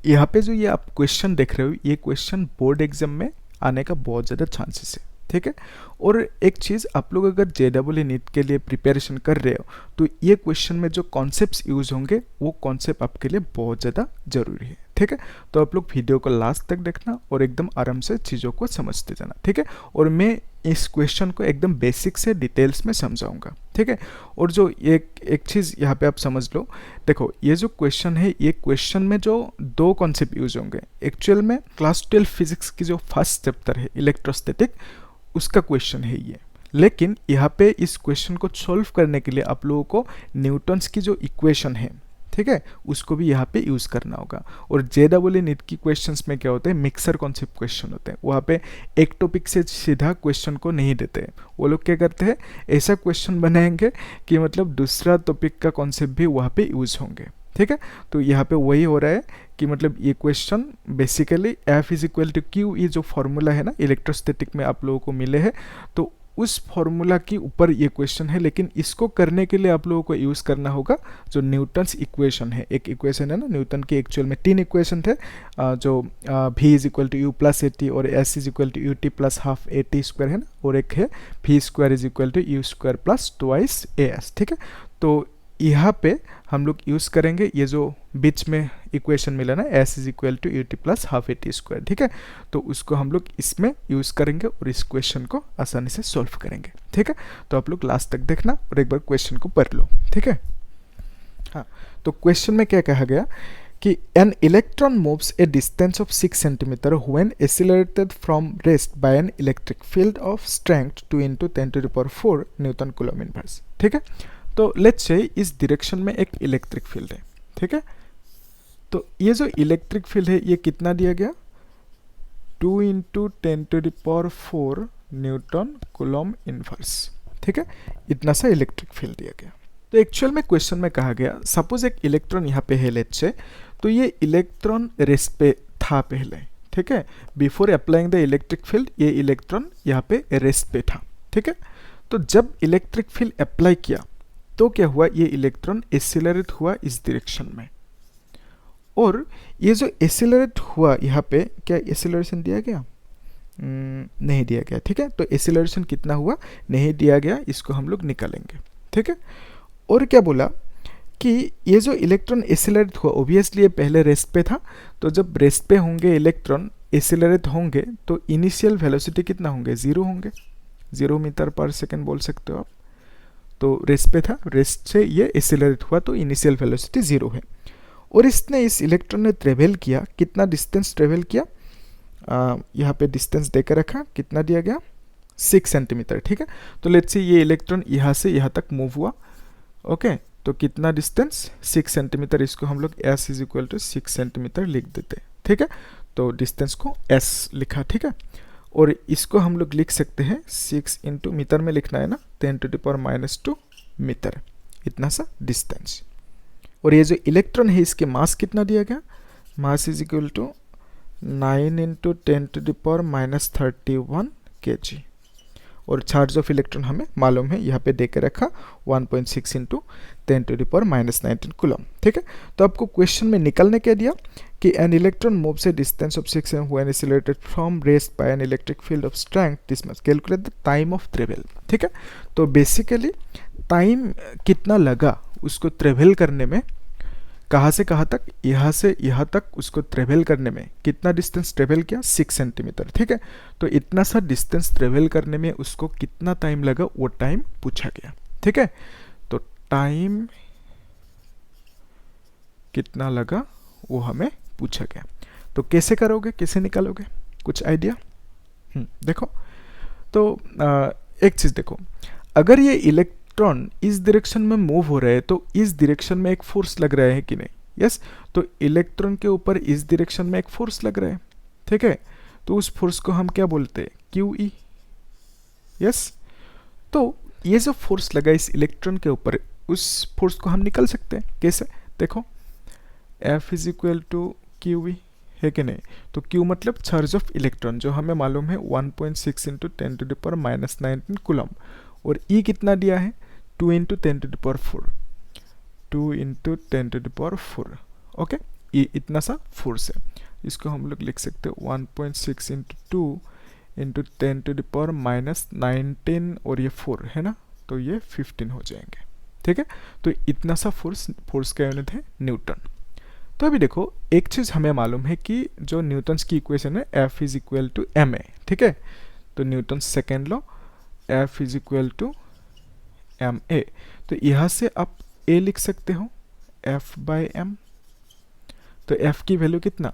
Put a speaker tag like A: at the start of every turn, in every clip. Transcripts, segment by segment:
A: यहाँ पे जो ये आप क्वेश्चन देख रहे हो, ये क्वेश्चन बोर्ड एग्जाम में आने का बहुत ज़्यादा चांसेस है, ठीक है। और एक चीज़, आप लोग अगर JEE नीट के लिए प्रिपरेशन कर रहे हो तो ये क्वेश्चन में जो कॉन्सेप्ट्स यूज होंगे वो कॉन्सेप्ट आपके लिए बहुत ज़्यादा ज़रूरी है, ठीक है। तो आप लोग वीडियो को लास्ट तक देखना और एकदम आराम से चीज़ों को समझते जाना, ठीक है। और मैं इस क्वेश्चन को एकदम बेसिक से डिटेल्स में समझाऊंगा, ठीक है। और जो एक चीज़ यहाँ पे आप समझ लो, देखो ये जो क्वेश्चन है, ये क्वेश्चन में जो दो कॉन्सेप्ट यूज होंगे, एक्चुअल में क्लास 12 फिजिक्स की जो फर्स्ट चैप्टर है इलेक्ट्रोस्टैटिक, उसका क्वेश्चन है ये। लेकिन यहाँ पे इस क्वेश्चन को सॉल्व करने के लिए आप लोगों को न्यूटन्स की जो इक्वेशन है, ठीक है, उसको भी यहाँ पे यूज़ करना होगा। और JEE नीट की क्वेश्चंस में क्या होते हैं, मिक्सर कॉन्सेप्ट क्वेश्चन होते हैं। वहाँ पे एक टॉपिक से सीधा क्वेश्चन को नहीं देते, वो लोग क्या करते हैं, ऐसा क्वेश्चन बनाएंगे कि मतलब दूसरा टॉपिक का कॉन्सेप्ट भी वहाँ पे यूज होंगे, ठीक है। तो यहाँ पे वही हो रहा है कि मतलब ये question basically F is equal to Q, ये जो फॉर्मूला है ना इलेक्ट्रोस्टैटिक में आप लोगों को मिले हैं, तो उस फॉर्मूला के ऊपर ये क्वेश्चन है। लेकिन इसको करने के लिए आप लोगों को यूज़ करना होगा जो न्यूटन्स इक्वेशन है। एक इक्वेशन है ना न्यूटन की, एक्चुअल में 3 इक्वेशन थे, जो V is equal to U plus AT और S is equal to UT plus half AT square है ना, और एक है V square is equal to U square plus twice AS, ठीक है। तो यहाँ पे हम लोग यूज़ करेंगे ये जो बीच में इक्वेशन मिला ना, S is equal to UT plus half AT square, ठीक है। तो उसको हम लोग इसमें यूज़ करेंगे और इस क्वेश्चन को आसानी से सॉल्व करेंगे, ठीक है। तो आप लोग लास्ट तक देखना और एक बार क्वेश्चन को पढ़ लो, ठीक है। हाँ, तो क्वेश्चन में क्या कहा गया कि an electron moves a distance of 6 centimetre when accelerated from rest by an electric field of strength 2 × 10⁴ newton coulomb inverse, ठीक है। तो लेट्स से इस डायरेक्शन में एक इलेक्ट्रिक फील्ड है, ठीक है। तो ये जो इलेक्ट्रिक फील्ड है ये कितना दिया गया, 2 × 10⁴ न्यूटन कूलम इनवर्स, ठीक है। इतना सा इलेक्ट्रिक फील्ड दिया गया। तो एक्चुअल में क्वेश्चन में कहा गया, सपोज एक इलेक्ट्रॉन यहाँ पे है लेट्स से, तो ये इलेक्ट्रॉन रेस्ट पे था पहले, ठीक है। Before applying the electric field ये इलेक्ट्रॉन यहाँ पे रेस्ट पे था, ठीक है। तो जब इलेक्ट्रिक फील्ड अप्लाई किया तो क्या हुआ, ये इलेक्ट्रॉन एक्सीलरेट हुआ इस डायरेक्शन में। और ये जो एक्सीलरेट हुआ यहाँ पे, क्या एक्सीलरेशन दिया गया, नहीं दिया गया, ठीक है। तो एक्सीलरेशन कितना हुआ, नहीं दिया गया, इसको हम लोग निकालेंगे, ठीक है। और क्या बोला कि ये जो इलेक्ट्रॉन एक्सीलरेट हुआ, ऑब्वियसली ये पहले रेस्ट पे था, तो जब रेस्ट पे होंगे इलेक्ट्रॉन एक्सीलरेट होंगे तो इनिशियल वेलोसिटी कितना होंगे, 0 होंगे, 0 मीटर पर सेकेंड बोल सकते हो आप। तो रेस्ट पे था, रेस्ट से ये एक्सीलरेट हुआ तो इनिशियल वेलोसिटी 0 है। और इसने इस इलेक्ट्रॉन ने ट्रेवल किया, कितना डिस्टेंस ट्रेवल किया, यहाँ पे डिस्टेंस देकर रखा, कितना दिया गया, 6 सेंटीमीटर, ठीक है। तो लेट्स से ये इलेक्ट्रॉन यहाँ से यहाँ तक मूव हुआ, ओके। तो कितना डिस्टेंस, 6 सेंटीमीटर, इसको हम लोग S is equal to 6 centimetre लिख देते, ठीक है। तो डिस्टेंस को S लिखा, ठीक है। और इसको हम लोग लिख सकते हैं 6 × मीटर में लिखना है ना, 10⁻⁻² मीटर, इतना सा डिस्टेंस। और ये जो इलेक्ट्रॉन है इसके मास कितना दिया गया, mass is equal to 9 × 10⁻31 kg। और चार्ज ऑफ इलेक्ट्रॉन हमें मालूम है, यहाँ पे दे के रखा 1.6 × 10⁻19 कूलम, ठीक है। तो आपको क्वेश्चन में निकलने क्या दिया कि an electron moves a distance of 6 m when accelerated from rest by an electric field of strength, this must calculate the time of travel, ठीक है। तो बेसिकली टाइम कितना लगा उसको ट्रेवल करने में, कहाँ से कहाँ तक, यहाँ से यहाँ तक उसको ट्रेवल करने में कितना डिस्टेंस ट्रेवल किया, 6 सेंटीमीटर, ठीक है। तो इतना सा डिस्टेंस ट्रेवल करने में उसको कितना टाइम लगा, वो टाइम पूछा गया, ठीक है। तो टाइम कितना लगा वो हमें पूछा गया। तो कैसे करोगे, कैसे निकालोगे, कुछ आइडिया, देखो। तो एक चीज़ देखो, अगर ये इलेक्ट्रॉन इस डायरेक्शन में मूव हो रहा है तो इस डायरेक्शन में एक फोर्स लग रहा है कि नहीं, यस। तो इलेक्ट्रॉन के ऊपर इस डायरेक्शन में एक फोर्स लग रहा है, ठीक है। तो उस फोर्स को हम क्या बोलते हैं, QE, यस। तो ये जो फोर्स लगा इस इलेक्ट्रॉन के ऊपर, उस फोर्स को हम निकाल सकते हैं, कैसे, देखो F is equal to QE है कि नहीं। तो Q मतलब चार्ज ऑफ इलेक्ट्रॉन, जो हमें मालूम है 1.6 × 10⁻19 कूलम। और E कितना दिया है, 2 × 10⁴, 2 × 10⁴, ओके। ये इतना सा फोर्स है। इसको हम लोग लिख सकते हैं 1.6 इंटू 2 इंटू 10⁻⁻19 और ये 4 है ना, तो ये 15 हो जाएंगे। ठीक है, तो इतना सा फोर्स का यूनिट है न्यूटन। तो अभी देखो एक चीज़ हमें मालूम है कि जो न्यूटन्स की इक्वेशन है F is equal to ma। ठीक है, तो Newton second law F is equal to ma। तो यहाँ से आप a लिख सकते हो F बाई m। तो F की वैल्यू कितना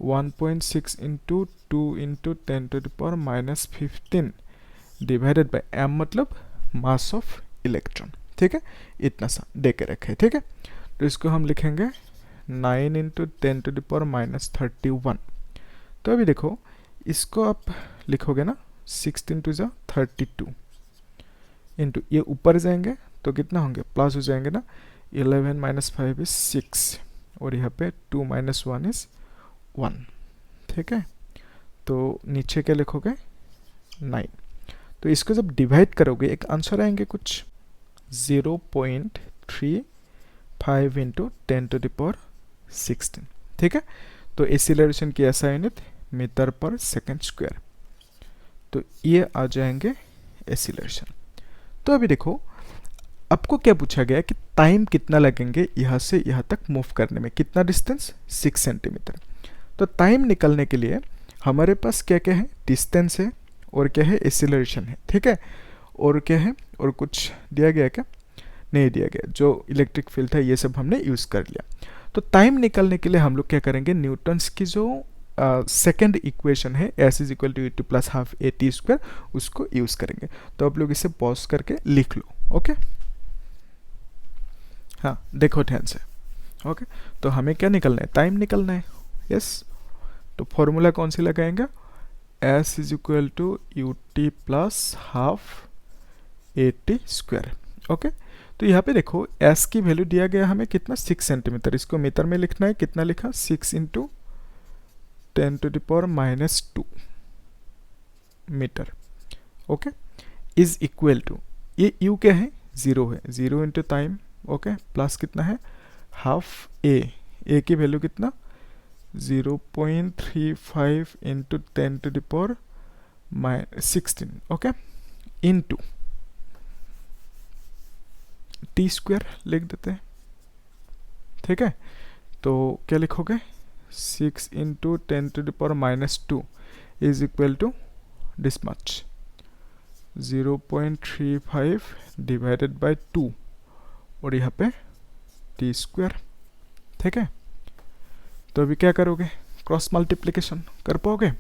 A: 1.6 into 2 into 10⁻⁻15 divided by m, मतलब मास ऑफ इलेक्ट्रॉन। ठीक है, इतना सा दे के रखे। ठीक है, तो इसको हम लिखेंगे 9 इंटू 10⁻31। तो अभी देखो इसको आप लिखोगे ना 6 इंटू 32 इंटू ये ऊपर जाएंगे तो कितना होंगे प्लस हो जाएंगे ना, 11 माइनस 5 इज 6 और यहाँ पे 2 माइनस 1 इज 1। ठीक है, तो नीचे क्या लिखोगे 9। तो इसको जब डिवाइड करोगे एक आंसर आएंगे कुछ 0.35 इंटू 10⁻16। ठीक है, तो एक्सीलरेशन की ऐसा यूनिट मीटर पर सेकंड स्क्वायर। तो ये आ जाएंगे एक्सीलरेशन। तो अभी देखो आपको क्या पूछा गया कि टाइम कितना लगेंगे यहाँ से यहाँ तक मूव करने में, कितना डिस्टेंस 6 सेंटीमीटर। तो टाइम निकलने के लिए हमारे पास क्या क्या है, डिस्टेंस है और क्या है एक्सीलरेशन है। ठीक है, और क्या है, और कुछ दिया गया क्या, नहीं दिया गया। जो इलेक्ट्रिक फील्ड था ये सब हमने यूज़ कर लिया। तो टाइम निकलने के लिए हम लोग क्या करेंगे, न्यूटन्स की जो सेकेंड इक्वेशन है S is equal to E2 plus half AT square, उसको यूज़ करेंगे। तो आप लोग इसे पॉज करके लिख लो। ओके, हाँ देखो ध्यान से। ओके, तो हमें क्या निकलना है, टाइम निकलना है। यस, तो फॉर्मूला कौन सी लगाएंगे, S is equal to UT plus half AT square. Okay, तो यहाँ पे देखो S की वैल्यू दिया गया हमें कितना 6 सेंटीमीटर। इसको मीटर में लिखना है, कितना लिखा 6 into 10⁻⁻2 metre. Okay, is equal to ये U क्या है 0 है, 0 इंटू टाइम। ओके, प्लस कितना है हाफ A की वैल्यू कितना 0.35 into 10⁻16। Okay, into T square लिख देते हैं। ठीक है, तो क्या लिखोगे 6 into 10⁻⁻2 is equal to this much 0.35 divided by 2 और यहाँ पे T स्क्वायर। ठीक है, तो अभी क्या करोगे, क्रॉस मल्टीप्लिकेशन कर पाओगे,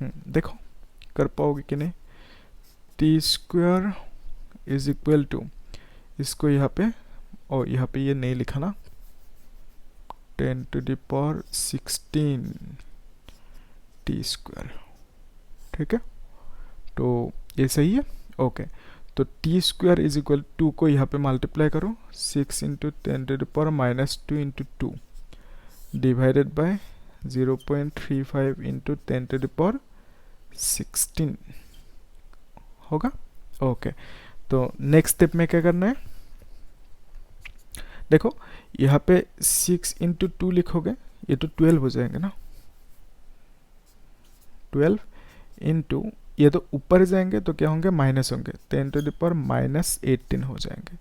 A: देखो कर पाओगे कि नहीं। T square is equal to, इसको यहाँ पे और यहाँ पे ये नहीं लिखा ना, 10⁻16 T स्क्वायर। ठीक है, तो ये सही है। ओके, तो T स्क्वायर इज इक्वल 2 को यहाँ पे मल्टीप्लाई करो 6 into 10⁻⁻2 into 2 divided by 0.35 into 10⁻16 होगा। ओके, तो नेक्स्ट स्टेप में क्या करना है, देखो यहाँ पे 6 इंटू 2 लिखोगे, ये तो 12 हो जाएंगे ना, 12 इंटू ये तो ऊपर जाएंगे तो क्या होंगे माइनस होंगे, 10⁻⁻18 हो जाएंगे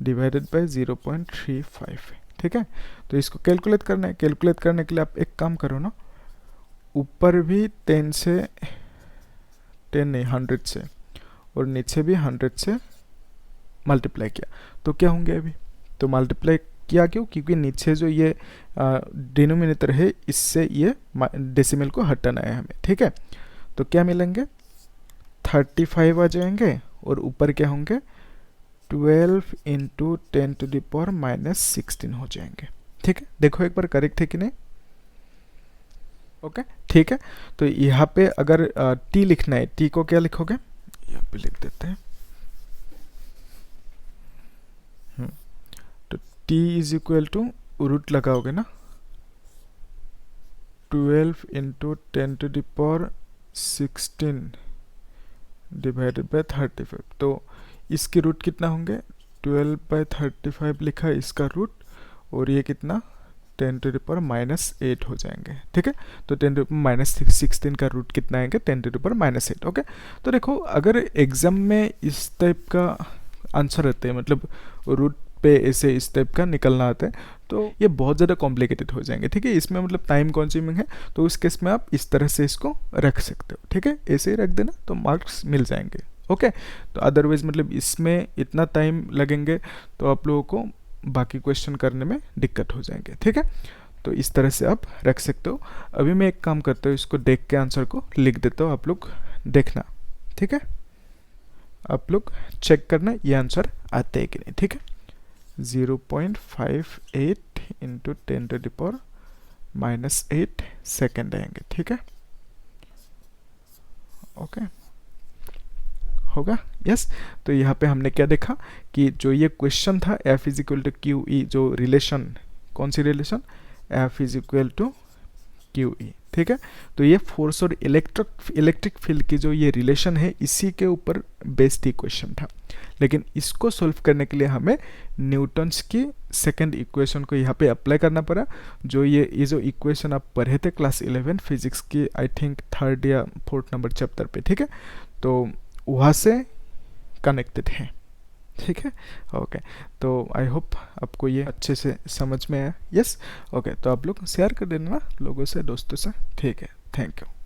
A: डिवाइडेड बाय 0.35। ठीक है, तो इसको कैलकुलेट करना है। कैलकुलेट करने के लिए आप एक काम करो ना, ऊपर भी 10 से 10 नहीं 100 से और नीचे भी 100 से मल्टीप्लाई किया तो क्या होंगे, अभी तो मल्टीप्लाई किया क्यों, क्योंकि नीचे जो ये डिनोमिनेटर है इससे ये डेसिमल को हटाना है हमें। ठीक है, तो क्या मिलेंगे 35 आ जाएंगे और ऊपर क्या होंगे 12 इंटू 10⁻⁻16 हो जाएंगे। ठीक है, देखो एक बार करेक्ट है कि नहीं। ओके, ठीक है, तो यहाँ पे अगर T लिखना है, T को क्या लिखोगे, यहाँ पे लिख देते हैं। तो T is equal to root लगाओगे ना 12 इंटू 10⁻16 डिवाइडेड बाय 35। तो इसकी रूट कितना होंगे 12/35 लिखा है इसका रूट, और ये कितना 10⁻⁻8 हो जाएंगे, ठीक है। तो 10⁻16 का रूट कितना आएंगे, 10⁻8, ओके। तो देखो अगर एग्जाम में इस टाइप का आंसर रहते हैं, मतलब रूट पे ऐसे इस टाइप का निकलना आता है, तो ये बहुत ज़्यादा कॉम्प्लिकेटेड हो जाएंगे, ठीक है। इसमें मतलब टाइम कंज्यूमिंग है, तो उस केस में आप इस तरह से इसको रख सकते हो, ठीक है। ऐसे ही रख देना तो मार्क्स मिल जाएंगे, ओके। तो अदरवाइज मतलब इसमें इतना टाइम लगेंगे तो आप लोगों को बाकी क्वेश्चन करने में दिक्कत हो जाएंगे, ठीक है। तो इस तरह से आप रख सकते हो। अभी मैं एक काम करता हूँ, इसको देख के आंसर को लिख देता हूँ, आप लोग देखना, ठीक है। आप लोग चेक करना ये आंसर आते हैं कि नहीं, ठीक है। 0.58 इंटू 10⁻⁻8 सेकेंड आएंगे, ठीक है, ओके। होगा, यस। तो यहाँ पे हमने क्या देखा कि जो ये क्वेश्चन था F is equal to Q E, जो रिलेशन, कौन सी relation, F is equal to Q E, ठीक है। तो ये फोर्स और इलेक्ट्रिक फील्ड की जो ये रिलेशन है, इसी के ऊपर बेस्ड इक्वेशन था। लेकिन इसको सॉल्व करने के लिए हमें न्यूटन्स की सेकंड इक्वेशन को यहाँ पे अप्लाई करना पड़ा, जो ये जो इक्वेशन आप पढ़े थे क्लास 11 फिजिक्स की, आई थिंक 3rd या 4th नंबर चैप्टर पे, ठीक है। तो वहाँ से कनेक्टेड है, ठीक है, ओके। तो आई होप आपको ये अच्छे से समझ में आया, यस, ओके। तो आप लोग शेयर कर देना लोगों से, दोस्तों से, ठीक है। Thank you.